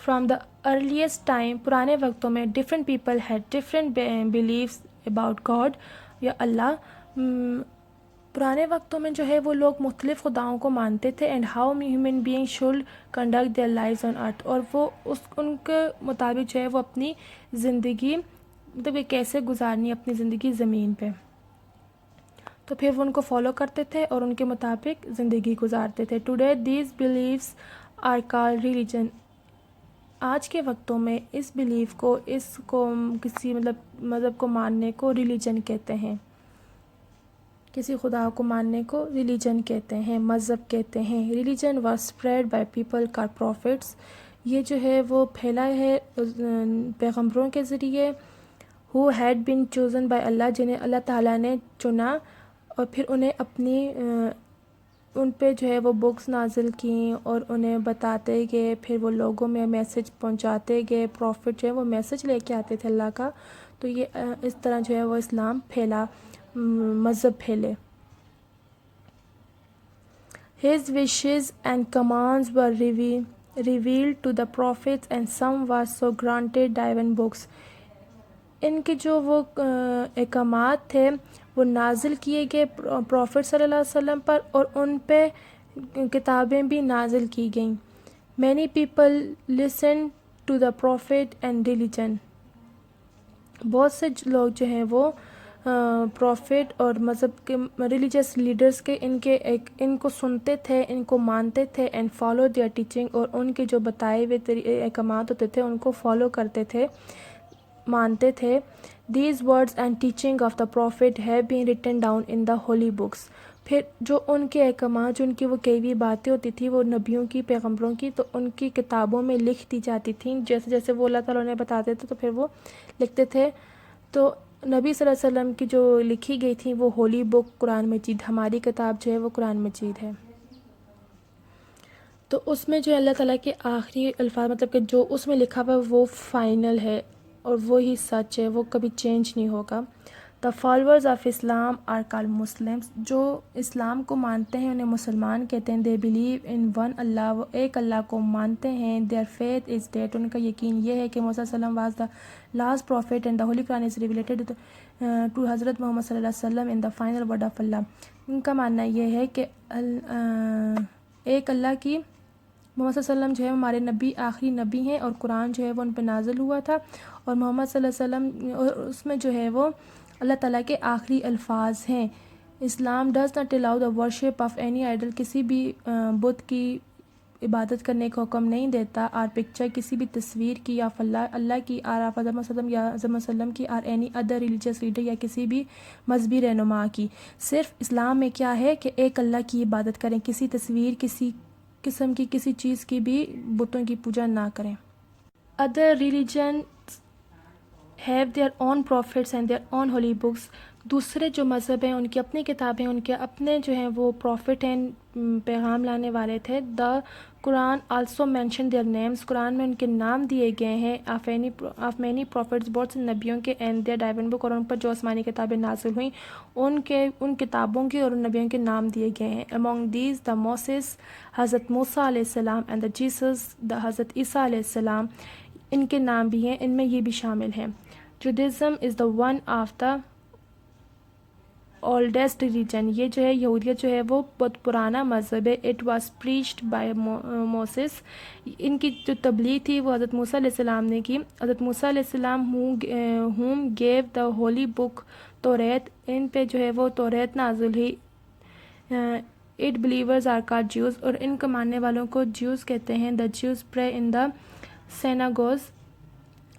From the earliest time, پرانے وقتوں میں different people had different beliefs about God یا اللہ. پرانے وقتوں میں جو ہے وہ لوگ مختلف خداؤں کو مانتے تھے. And how human being should conduct their lives on earth, اور وہ ان کے مطابق جو ہے وہ اپنی زندگی مطلب کہ کیسے گزارنی اپنی زندگی زمین پہ. تو پھر وہ ان کو فالو کرتے تھے اور ان کے مطابق زندگی گزارتے تھے. Today these beliefs are called religion. آج کے وقتوں میں اس بلیف کو، اس کو کسی مذہب کو ماننے کو ریلیجن کہتے ہیں. کسی خدا کو ماننے کو ریلیجن کہتے ہیں، مذہب کہتے ہیں. Religion was spread by people call prophets. یہ جو ہے وہ پھیلا ہے پیغمبروں کے ذریعے. Who had been chosen by اللہ، جنہیں اللہ تعالیٰ نے چنا، اور پھر انہیں اپنی ان پہ جو ہے وہ بکس نازل کیں اور انہیں بتاتے گئے. پھر وہ لوگوں میں میسج پہنچاتے گئے. پروفٹ جو ہے وہ میسج لے کے آتے تھے اللہ کا. تو یہ اس طرح جو ہے وہ اسلام پھیلا، مذہب پھیلے. His wishes and commands were revealed to the prophets, and some were so granted divine books. ان کے جو وہ احکامات تھے وہ نازل کیے گئے پروفٹ صلی اللہ علیہ وسلم پر، اور ان پہ کتابیں بھی نازل کی گئیں. Many people listen to the prophet and religion. بہت سے لوگ جو ہیں وہ پروفٹ اور مذہب کے ریلیجس لیڈرز کے ان کو سنتے تھے، ان کو مانتے تھے. اینڈ فالو دیئر ٹیچنگ، اور ان کے جو بتائے ہوئے احکامات ہوتے تھے ان کو فالو کرتے تھے، مانتے تھے. These words and teaching of the prophet have been written down in the holy books. پھر جو ان کے احکامات، جو ان کی وہ کئی ہوئی باتیں ہوتی تھیں وہ نبیوں کی، پیغمبروں کی، تو ان کی کتابوں میں لکھ دی جاتی تھیں. جیسے جیسے وہ اللہ تعالیٰ نے بتاتے تھے تو پھر وہ لکھتے تھے. تو نبی صلی اللہ علیہ وسلم کی جو لکھی گئی تھیں وہ ہولی بک قرآن مجید، ہماری کتاب جو ہے وہ قرآن مجید ہے. تو اس میں جو اللہ تعالیٰ کے آخری الفاظ، مطلب کہ جو اس میں لکھا ہوا ہے وہ فائنل ہے اور وہی سچ ہے، وہ کبھی چینج نہیں ہوگا. The followers of Islam are call Muslims. جو اسلام کو مانتے ہیں انہیں مسلمان کہتے ہیں. دے بلیو ان ون اللہ، وہ ایک اللہ کو مانتے ہیں. دیئر فیتھ از ڈیٹ، ان کا یقین یہ ہے کہ موسیٰ صلی اللہ علیہ وسلم was the last prophet and the holy Quran is related to Hazrat Muhammad صلی اللہ علیہ وسلم in the final word of Allah. ان کا ماننا یہ ہے کہ ایک اللہ کی، محمد صلی اللہ علیہ وسلم جو ہے ہمارے نبی، آخری نبی ہیں، اور قرآن جو ہے وہ ان پہ نازل ہوا تھا، اور محمد صلی اللہ علیہ وسلم اس میں جو ہے وہ اللہ تعالیٰ کے آخری الفاظ ہیں. Islam does not allow the worship of any idol. کسی بھی بت کی عبادت کرنے کا حکم نہیں دیتا. آر پکچر، کسی بھی تصویر کی، یا اللہ کی، آر آپ حضرت وسلم یا حضرت وسلم کی، or any other religious leader, یا کسی بھی مذہبی رہنما کی. صرف اسلام میں کیا ہے کہ ایک اللہ کی عبادت کریں، کسی تصویر، کسی قسم کی کسی چیز کی بھی بتوں کی پوجا نہ کریں. Other religion have their own prophets and their own holy books. دوسرے جو مذہب ہیں ان کی اپنی کتابیں، ان کے اپنے جو ہیں وہ پروفٹ ہیں، پیغام لانے والے تھے. دا قرآن آلسو مینشن دیئر نیمس. قرآن میں ان کے نام دیے گئے ہیں. آف مینی پروفٹس، بہت سے نبیوں کے. اینڈ دیئر ڈائون بک، اور ان پر جو آسمانی کتابیں نازل ہوئیں ان کتابوں کے اور ان نبیوں کے نام دیے گئے ہیں. امونگ دیز دا موسیس، حضرت موسیٰ علیہ السلام. اینڈ دا جیسس، دا حضرت عیسیٰ علیہ السلام، ان کے نام بھی ہیں، ان میں یہ بھی شامل ہیں. Judaism is the one of the oldest religion. یہ جو ہے یہودیت جو ہے وہ بہت پرانا مذہب ہے. It was preached by Moses. ان کی جو تبلیغ تھی وہ حضرت موسیٰ علیہ السلام نے کی. حضرت موسیٰ علیہ السلام whom gave the holy book Taurat. ان پہ جو ہے وہ توریت نازل ہوئی. It believers are called Jews, اور ان کو ماننے والوں کو جیوز کہتے ہیں. دا جیوز پرے ان دا سیناگوز.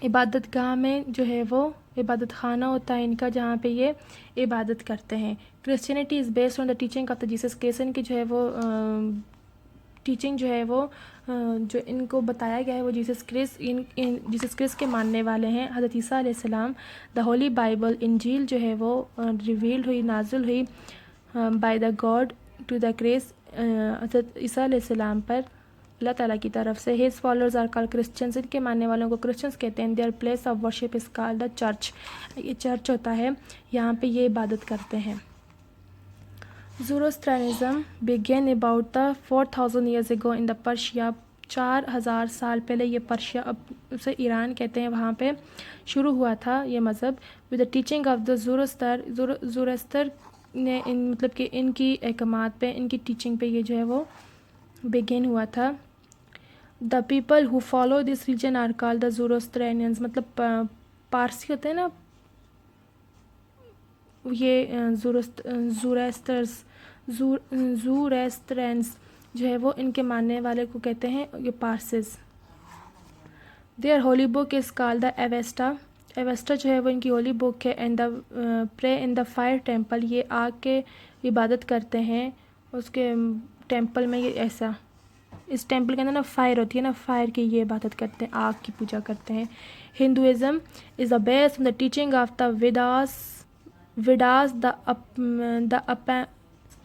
عبادت گاہ میں جو ہے وہ عبادت خانہ ہوتا ہے ان کا، جہاں پہ یہ عبادت کرتے ہیں. Christianity is based on the teaching of the Jesus Christ. ان کی جو ہے وہ ٹیچنگ جو ہے وہ جو ان کو بتایا گیا ہے وہ جیسس کرسٹ کے ماننے والے ہیں. حضرت عیسیٰ علیہ السلام. دا ہولی بائبل، انجیل جو ہے وہ ریویلڈ ہوئی، نازل ہوئی by the God to the Christ, Hazrat Isa علیہ السلام پر اللہ تعالیٰ کی طرف سے. His followers are call Christians. ان کے ماننے والوں کو کرسچنس کہتے ہیں. Their place of worship is call the church. یہ چرچ ہوتا ہے، یہاں پہ یہ عبادت کرتے ہیں. زوروسٹرانزم began about the 4000 years ago in the Persia. 4000 سال پہلے یہ پرشیا، اب اسے ایران کہتے ہیں، وہاں پہ شروع ہوا تھا یہ مذہب. With the teaching of the Zoroaster نے مطلب کہ ان کی احکامات پہ، ان کی ٹیچنگ پہ یہ جو ہے وہ بگن ہوا تھا. The people who follow this religion are call the Zoroastrians, مطلب پارسی ہوتے ہیں نا یہ زوریسٹرینز جو ہے وہ ان کے ماننے والے کو کہتے ہیں یہ parsers. Their Holi book is call دا ایویسٹا. ایویسٹا جو ہے وہ ان کی ہولی بک ہے. اینڈ دا پرے ان دا فائر ٹیمپل، یہ آگ کے عبادت کرتے ہیں اس کے ٹیمپل میں. یہ ایسا اس ٹیمپل کے اندر نا فائر ہوتی ہے نا، فائر کی یہ عبادت کرتے ہیں، آگ کی پوجا کرتے ہیں. Hinduism is the base on the teaching of the Vedas the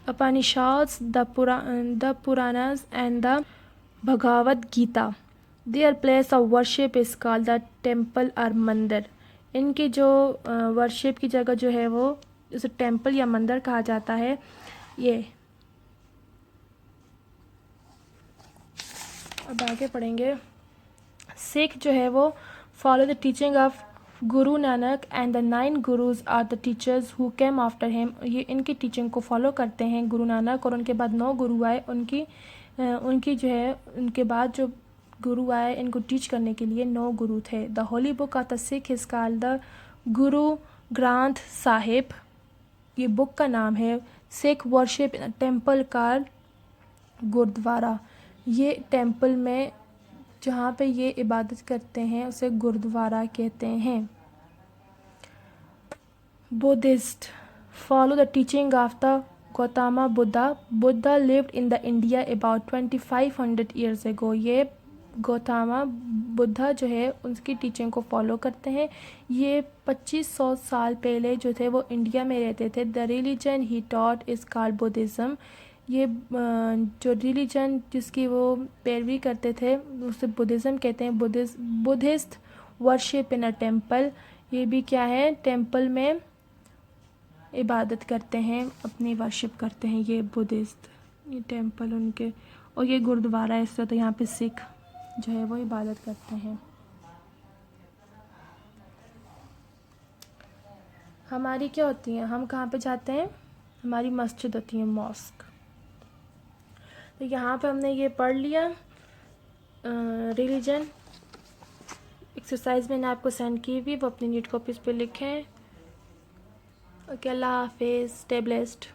Upanishads the Puranas and the Bhagavad Gita. Their place of worship is call the temple اور مندر. ان کی جو ورشپ کی جگہ جو ہے وہ اسے ٹیمپل یا مندر کہا جاتا ہے. یہ اب آگے پڑھیں گے. سکھ جو ہے وہ follow the teaching of Guru Nanak and the 9 gurus are the teachers who came after him. یہ ان کی ٹیچنگ کو فالو کرتے ہیں گرو نانک، اور ان کے بعد 9 گرو آئے. ان کی جو ہے ان کے بعد جو گرو آئے ان کو ٹیچ کرنے کے لیے 9 گرو تھے. دا holy book of the Sikh is call دا گرو گرانتھ صاحب. یہ بک کا نام ہے. سکھ ورشپ ان ٹیمپل کال گردوارا. یہ ٹیمپل میں جہاں پہ یہ عبادت کرتے ہیں اسے گردوارا کہتے ہیں. Buddhist follow the teaching of the Gautama Buddha. Buddha lived in the India about 2500 years ago. یہ گوتاما بدھا جو ہے ان کی ٹیچنگ کو فالو کرتے ہیں. یہ 2500 سال پہلے جو تھے وہ انڈیا میں رہتے تھے. The religion he taught is call Buddhism. یہ جو ریلیجن جس کی وہ پیروی کرتے تھے اسے بدھزم کہتے ہیں. بدھسٹ ورشپ ان اے ٹیمپل. یہ بھی کیا ہے، ٹیمپل میں عبادت کرتے ہیں، اپنی ورشپ کرتے ہیں یہ بدھسٹ. یہ ٹیمپل ان کے، اور یہ گردوارا ہے، اس طرح تو یہاں پہ سکھ جو ہے وہ عبادت کرتے ہیں. ہماری کیا ہوتی ہیں، ہم کہاں پہ جاتے ہیں، ہماری مسجد ہوتی ہے، ماسک. تو یہاں پہ ہم نے یہ پڑھ لیا ریلیجن. ایکسرسائز میں نے آپ کو سینڈ کی ہوئی، وہ اپنی نیٹ کاپیز پہ لکھیں. اوکے، اللہ حافظ. Stay blessed.